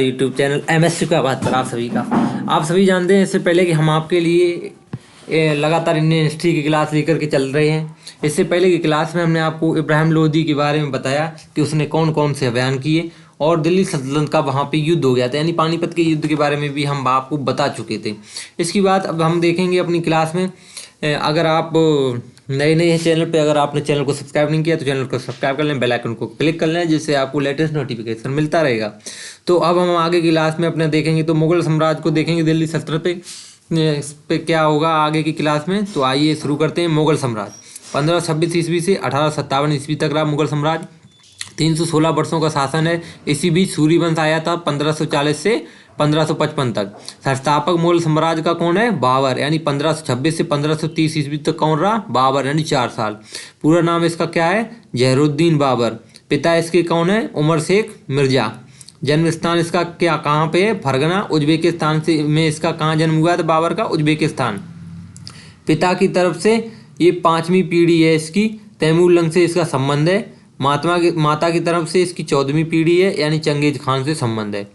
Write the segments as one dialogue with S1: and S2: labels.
S1: YouTube channel MSc का बात पर आप सभी जानते हैं। इससे पहले कि हम आपके लिए लगातार इंडियन हिस्ट्री की क्लास लेकर के चल रहे हैं। इससे पहले की क्लास में हमने आपको इब्राहिम लोदी के बारे में बताया कि उसने कौन कौन से अभियान किए और दिल्ली सल्तनत का वहाँ पे युद्ध हो गया था, यानी पानीपत के युद्ध के बारे में भी हम आपको बता चुके थे। इसके बाद अब हम देखेंगे अपनी क्लास में, अगर आप नए हैं चैनल पे, अगर आपने चैनल को सब्सक्राइब नहीं किया तो चैनल को सब्सक्राइब कर लें, बेल आइकन को क्लिक कर लें, जिससे आपको लेटेस्ट नोटिफिकेशन मिलता रहेगा। तो अब हम आगे की क्लास में अपने देखेंगे, तो मुगल साम्राज्य को देखेंगे, दिल्ली सल्तनत पे क्या होगा आगे की क्लास में। तो आइए शुरू करते हैं। मुगल साम्राज्य 1526 ईस्वी से 1857 ईस्वी तक रहा मुगल साम्राज्य। 316 वर्षों का शासन है। इसी बीच सूर्यवंश आया था 1540 से 1555 तक। संस्थापक मुगल साम्राज्य का कौन है? बाबर, यानी 1526 से 1530 ईस्वी तक कौन रहा? बाबर, यानी 4 साल। पूरा नाम इसका क्या है? जहरुद्दीन बाबर। पिता इसके कौन है? उमर शेख मिर्जा। जन्म स्थान इसका क्या कहाँ पे है? फरगना उज्बेकिस्तान से में इसका कहाँ जन्म हुआ था बाबर का? उज्बेकिस्तान। पिता की तरफ से ये 5वीं पीढ़ी है इसकी, तैमूर से इसका संबंध है। माता की तरफ से इसकी 14वीं पीढ़ी है, यानी चंगेज खान से संबंध है।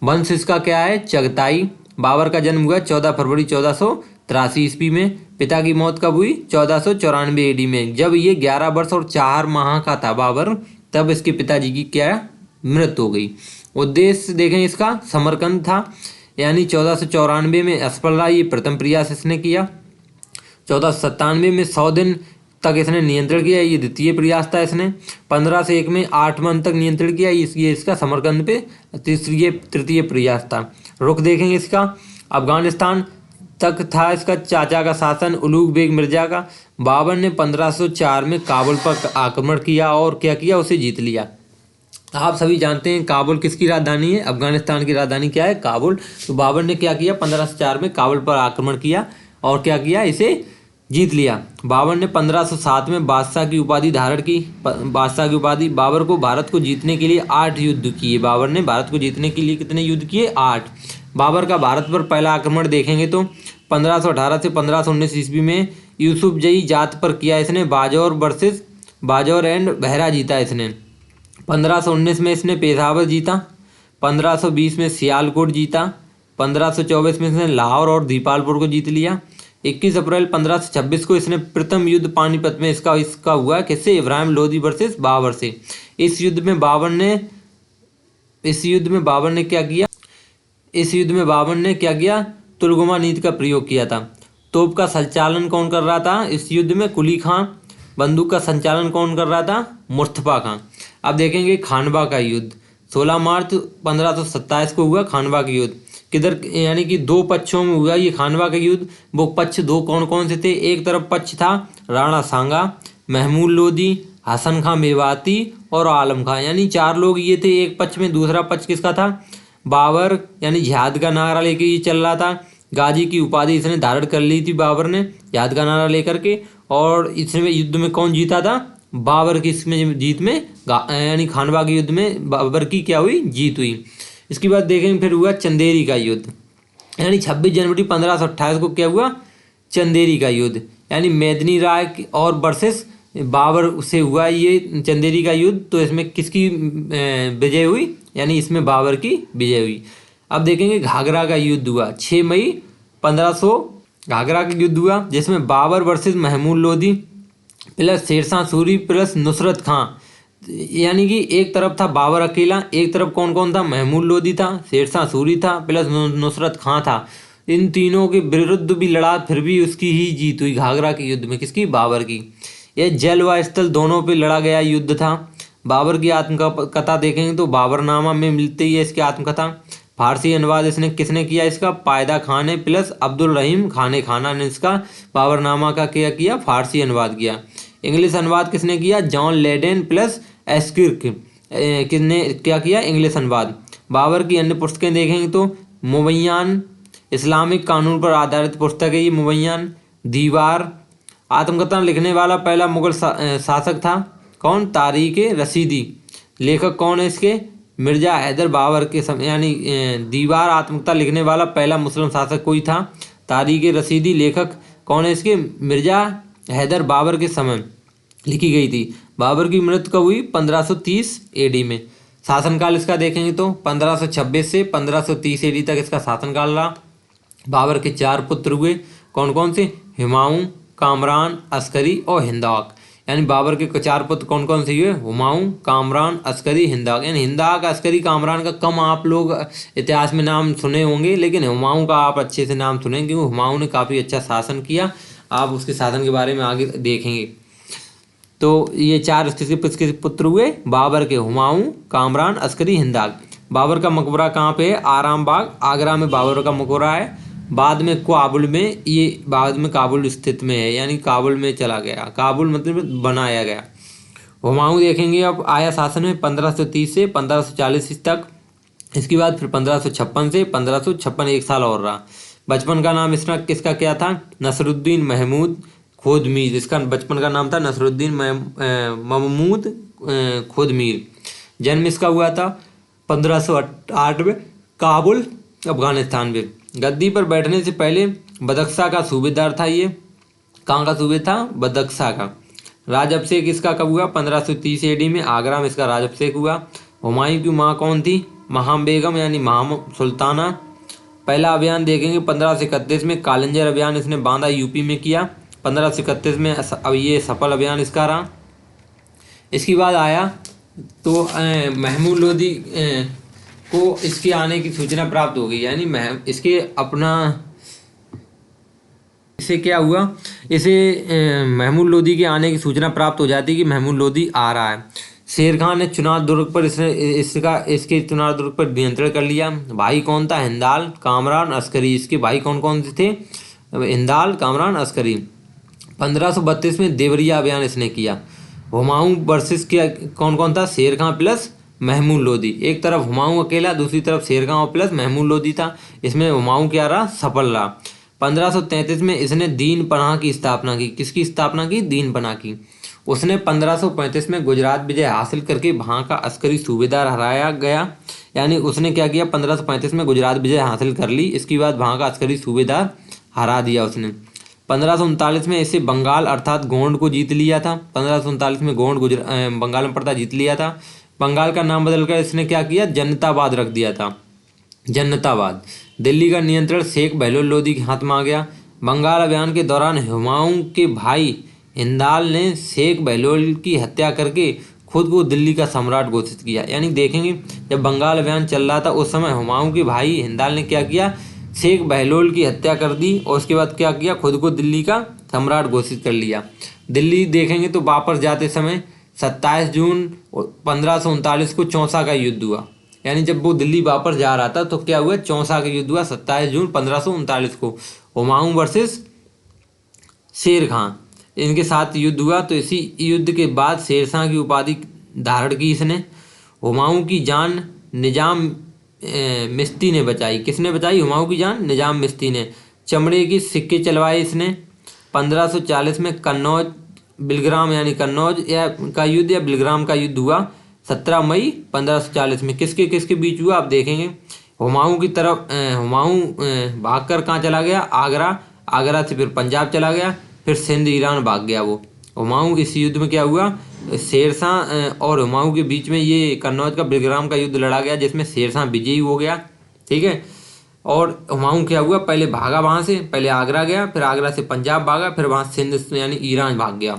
S1: वंश इसका क्या है? चगताई। बाबर का जन्म हुआ 14 फरवरी 1483 ईस्वी में। पिता की मौत कब हुई? 1494 AD में। जब ये 11 वर्ष और 4 माह का था बाबर, तब इसके पिताजी की क्या मृत्यु हो गई। उद्देश्य देखें इसका समरकंद था, यानी 1494 में असफल रहा। ये प्रथम प्रयास इसने किया। 1497 में 100 दिन तक इसने नियंत्रण किया, ये द्वितीय प्रयास था इसने। 15 से 1 में 8 मंथ तक नियंत्रण किया, ये इसका समरकंद पे तृतीय प्रयास था। रुख देखेंगे इसका, अफगानिस्तान तक था इसका चाचा का शासन, उलूग बेग मिर्जा का। बाबर ने 1504 में काबुल पर आक्रमण किया और क्या किया? उसे जीत लिया। आप सभी जानते हैं काबुल किसकी राजधानी है? अफगानिस्तान की राजधानी क्या है? काबुल। तो बाबर ने क्या किया? 1504 में काबुल पर आक्रमण किया और क्या किया? इसे जीत लिया। बाबर ने 1507 में बादशाह की उपाधि धारण की। बादशाह की उपाधि। बाबर को भारत को जीतने के लिए 8 युद्ध किए। बाबर ने भारत को जीतने के लिए कितने युद्ध किए? 8। बाबर का भारत पर पहला आक्रमण देखेंगे तो 1518 से 1519 ईस्वी में यूसुफजई जात पर किया इसने। बाजौर एंड बहरा जीता इसने। 1519 में इसने पेशावर जीता। 1520 में सियालकोट जीता। 1524 में इसने लाहौर और दीपालपुर को जीत लिया। 21 अप्रैल 1526 को इसने प्रथम युद्ध पानीपत में इसका हुआ किससे? इब्राहिम लोदी वर्सेस बाबर से। इस युद्ध में बाबर ने क्या किया? तुलगुमा नीति का प्रयोग किया था। तोप का संचालन कौन कर रहा था इस युद्ध में? कुली खां। बंदूक का संचालन कौन कर रहा था? मुस्तफा खां। अब देखेंगे खानवा का युद्ध। 16 मार्च 1527 को हुआ खानवा का युद्ध। किधर, यानी कि 2 पक्षों में हुआ ये खानवा का युद्ध। वो पक्ष 2 कौन कौन से थे? एक तरफ पक्ष था राणा सांगा, महमूद लोदी, हसन खां मेवाती और आलम खां, यानी 4 लोग ये थे एक पक्ष में। दूसरा पक्ष किसका था? बाबर, यानी जिहाद का नारा लेके ये चल रहा था। गाजी की उपाधि इसने धारण कर ली थी बाबर ने जिहाद का नारा लेकर के। और इसमें युद्ध में कौन जीता था? बाबर की इसमें जीत में, यानी खानवा के युद्ध में बाबर की क्या हुई? जीत हुई। इसके बाद देखेंगे फिर हुआ चंदेरी का युद्ध, यानी 26 जनवरी 1528 को क्या हुआ? चंदेरी का युद्ध, यानी मेदिनी राय और वर्सेस बाबर से हुआ ये चंदेरी का युद्ध। तो इसमें किसकी विजय हुई? यानी इसमें बाबर की विजय हुई। अब देखेंगे घाघरा का युद्ध हुआ 6 मई 1500। घाघरा का युद्ध हुआ जिसमें Babur versus Mahmud Lodi plus Sher Shah Suri plus Nusrat Khan, यानी कि एक तरफ था बाबर अकेला, एक तरफ कौन कौन था? महमूद लोदी था, शेरशाह सूरी था, प्लस नुसरत खां था। इन तीनों के विरुद्ध भी लड़ा, फिर भी उसकी ही जीत हुई घाघरा के युद्ध में। किसकी? बाबर की। यह जल व स्थल दोनों पे लड़ा गया युद्ध था। बाबर की आत्मकथा देखेंगे तो बाबरनामा में मिलती ही है इसकी आत्मकथा। फारसी अनुवाद इसने किसने किया इसका? पायदा खान ने प्लस अब्दुल रहीम खाने खाना ने इसका बाबरनामा का क्या किया? फारसी अनुवाद किया। इंग्लिश अनुवाद किसने किया? जॉन लेडेन प्लस एस्किर्क किसने क्या किया? इंग्लिश अनुवाद। बाबर की अन्य पुस्तकें देखेंगे तो मुबय्यान, इस्लामिक कानून पर आधारित पुस्तक है ये मुबय्यान। दीवार। आत्मकथा लिखने वाला पहला मुगल शासक था कौन? तारिक रशीदी। लेखक कौन है इसके? मिर्जा हैदर बाबर के समय, यानी दीवार आत्मकथा लिखने वाला पहला मुस्लिम शासक कोई था। तारिक रशीदी लेखक कौन है इसके? मिर्जा हैदर बाबर के समय लिखी गई थी। बाबर की मृत्यु कब हुई? 1530 AD में। शासनकाल इसका देखेंगे तो 1526 से 1530 ईडी तक इसका शासनकाल रहा। बाबर के 4 पुत्र हुए, कौन कौन से? हुमायूं, कामरान, अस्करी और हिंदाक। यानी बाबर के 4 पुत्र कौन कौन से हुए? हुमायूं, कामरान, अस्करी, हिंदाक। यानी हिंदाक, अस्करी, कामरान का कम आप लोग इतिहास में नाम सुने होंगे, लेकिन हुमायूं का आप अच्छे से नाम सुने, क्योंकि हुमायूं ने काफ़ी अच्छा शासन किया। आप उसके शासन के बारे में आगे देखेंगे। तो ये 4 किसके पुत्र हुए? बाबर के, हुमायूं, कामरान, अस्करी, हिंदाक। बाबर का मकबरा कहाँ पे है? आराम बाग, आगरा में बाबर का मकबरा है। बाद में काबुल में, ये बाद में काबुल स्थित में है, यानी काबुल में चला गया। काबुल मतलब बनाया गया। हुमायूं देखेंगे अब आया शासन में 1530 से 1540 तक। इसके बाद फिर 1556 से 1556 एक साल और रहा। बचपन का नाम इसका किसका क्या था? नसरुद्दीन महमूद खुदमीर। इसका बचपन का नाम था नसरुद्दीन महमूद खुदमीर। जन्म इसका हुआ था 1508 में, काबुल, अफगानिस्तान में। गद्दी पर बैठने से पहले बदख्शा का सूबेदार था। ये कहाँ का सूबे था? बदख्शा का। राजअभिषेक इसका कब हुआ? 1530 एडी में, आगरा में इसका राजअभिषेक हुआ। हुमायूं की माँ कौन थी? महाम बेगम, यानी महाम सुल्ताना। पहला अभियान देखेंगे 1531 में, कालिंजर अभियान इसने बांदा यूपी में किया। 1531 में अब ये सफल अभियान इसका रहा। इसके बाद आया तो महमूद लोदी को इसके आने की सूचना प्राप्त हो गई, यानी इसके अपना इसे क्या हुआ? इसे महमूद लोदी के आने की सूचना प्राप्त हो जाती है कि महमूद लोदी आ रहा है। शेर खान ने चुनार दुर्ग पर इसके चुनार दुर्ग पर नियंत्रण कर लिया। भाई कौन था? हिंदाल, कामरान, अस्करी। इसके भाई कौन कौन से थे? हिंदाल, कामरान, अस्करी। 1532 में देवरिया अभियान इसने किया। हुमायूं वर्सेस क्या कौन कौन था? शेर खान प्लस महमूद लोदी। एक तरफ हुमायूं अकेला, दूसरी तरफ शेर खान प्लस महमूद लोदी था। इसमें हुमायूं क्या रहा? सफल रहा। 1533 में इसने दीन पनाह की स्थापना की। किसकी स्थापना की? दीन पनाह की। उसने 1535 में गुजरात विजय हासिल करके वहाँ का अस्करी सूबेदार हराया गया। यानी उसने क्या किया? 1535 में गुजरात विजय हासिल कर ली। इसके बाद वहाँ का अस्करी सूबेदार हरा दिया उसने। 1539 में इसे बंगाल अर्थात गोंड को जीत लिया था। 1539 में गोंड बंगाल में पड़ता जीत लिया था। बंगाल का नाम बदलकर इसने क्या किया? जन्नताबाद रख दिया था, जन्नताबाद। दिल्ली का नियंत्रण शेख बहलोल लोदी के हाथ में आ गया। बंगाल अभियान के दौरान हुमायूं के भाई हिंदाल ने शेख बहलोल की हत्या करके खुद को दिल्ली का सम्राट घोषित किया। यानी देखेंगे जब बंगाल अभियान चल रहा था उस समय हुमायूं के भाई हिंदाल ने क्या किया? शेख बहलोल की हत्या कर दी और उसके बाद क्या किया? खुद को दिल्ली का सम्राट घोषित कर लिया। दिल्ली देखेंगे तो वापस जाते समय 27 जून 1539 को चौसा का युद्ध हुआ। यानी जब वो दिल्ली वापस जा रहा था तो क्या हुआ? चौसा का युद्ध हुआ 27 जून 1539 को। हुमायूं वर्सेस शेर खान, इनके साथ युद्ध हुआ। तो इसी युद्ध के बाद शेरशाह की उपाधि धारण की इसने। हुमायूं की जान निजाम मिश्ती ने बचाई। किसने बचाई? हुमायूं की जान निजाम मिश्ती ने। चमड़े की सिक्के चलवाए इसने। 1540 में कन्नौज बिलग्राम, यानी कन्नौज का युद्ध या बिलग्राम का युद्ध हुआ 17 मई 1540 में। किसके किसके बीच हुआ आप देखेंगे। हुमायूं की तरफ हुमायूं भागकर कहाँ चला गया? आगरा। आगरा से फिर पंजाब चला गया, फिर सिंध ईरान भाग गया वो। हुमायूं इस युद्ध में क्या हुआ? शेरशाह और हुमायूं के बीच में ये कन्नौज का बिलग्राम का युद्ध लड़ा गया, जिसमें शेरशाह विजयी हो गया। ठीक है। और हुमायूं क्या हुआ? पहले भागा वहाँ से, पहले आगरा गया, फिर आगरा से पंजाब भागा, फिर वहाँ सिंध यानी ईरान भाग गया।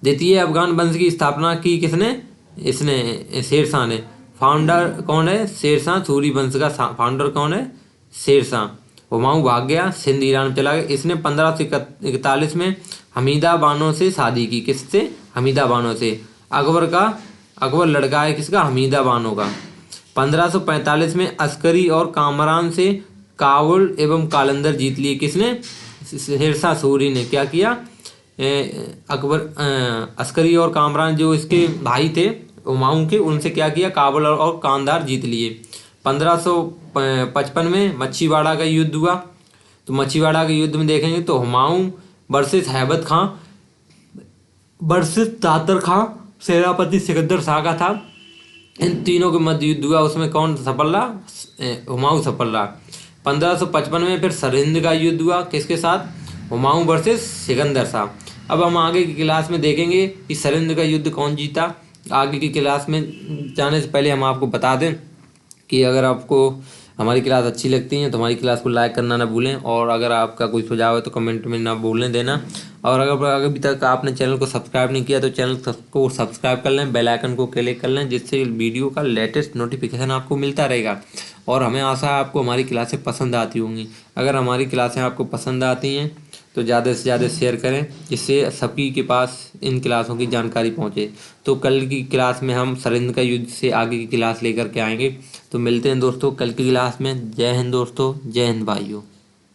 S1: द्वितीय अफगान वंश की स्थापना की किसने? इसने, शेरशाह ने। फाउंडर कौन है? शेरशाह। सूरी वंश का फाउंडर कौन है? शेरशाह। हुमायूं भाग गया, सिंध ईरान में चला गया। इसने 1541 में हमीदा बानो से शादी की। किससे? हमीदा बानो से। अकबर लड़का है किसका? हमीदा बानो का। 1545 में अस्करी और कामरान से काबुल एवं कालंदर जीत लिए। किसने? शेरशाह सूरी ने। क्या किया? अस्करी और कामरान जो इसके भाई थे हुमायूं के, उनसे क्या किया? काबुल और कांधार जीत लिए। 1555 में मच्छीवाड़ा का युद्ध हुआ। तो मच्छीवाड़ा के युद्ध में देखेंगे तो हुमायूं वर्सेस हैबत खां वर्सेस तातर खां, सेनापति सिकंदर शाह का था। इन तीनों के मध्य युद्ध हुआ। उसमें कौन सफल रहा? हुमायूं सफल रहा। 1555 में फिर सरहिंद का युद्ध हुआ। किसके साथ? हुमायूं वर्सेस सिकंदर शाह। अब हम आगे की क्लास में देखेंगे कि सरहिंद का युद्ध कौन जीता। आगे की क्लास में जाने से पहले हम आपको बता दें कि अगर आपको हमारी क्लास अच्छी लगती है तो हमारी क्लास को लाइक करना ना भूलें, और अगर आपका कोई सुझाव है तो कमेंट में ना भूलें देना। और अगर अभी तक आपने चैनल को सब्सक्राइब नहीं किया तो चैनल को सब्सक्राइब कर लें, बेल आइकन को क्लिक कर लें, जिससे वीडियो का लेटेस्ट नोटिफिकेशन आपको मिलता रहेगा। और हमें आशा है आपको हमारी क्लासें पसंद आती होंगी। अगर हमारी क्लासें आपको पसंद आती हैं तो ज़्यादा से ज़्यादा शेयर करें, जिससे सभी के पास इन क्लासों की जानकारी पहुंचे। तो कल की क्लास में हम सरिंद का युद्ध से आगे की क्लास लेकर के आएंगे। तो मिलते हैं दोस्तों कल की क्लास में। जय हिंद दोस्तों, जय हिंद भाइयों।